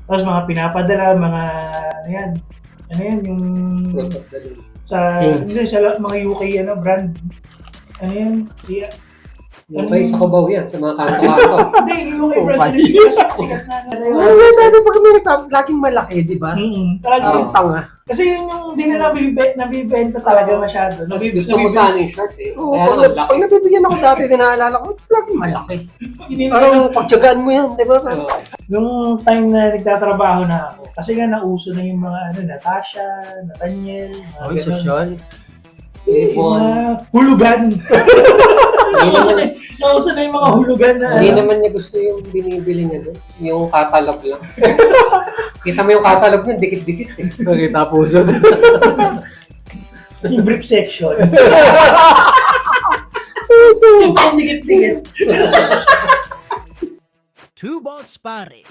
Tapos mga pinapadala, mga ano yan, yung sa, hindi, sa mga UK brand. Ano yan? Yeah. Yung kayo sa Cubao yan, sa mga kanto-kanto. Hindi, yung UK brand sa Pilipinas, sikat na. Dati pag may laging malaki, di ba? Talagang Tanga. kasi yun yung hindi na nabibenta talaga masyado. Mas gusto mo sana yung shirt eh. Oo, Kaya naman laki. pag nabibigyan ako dati, naalala ko, laging malaki. Parang Parang pagtsagaan mo yan, di ba? nung time na nagtatrabaho na ako, kasi nga nauso na yung mga Natasha, Nathaniel, mga Ay, ganun. social. Yung mga hulugan. Nauso na yung mga hulugan na. Hindi naman niya gusto yung binibili niya doon. Yung catalog lang. Kita mo yung catalog niya, dikit-dikit eh. Nakita puso. Yung brief section. Yung dikit-dikit. Two Bots Pare.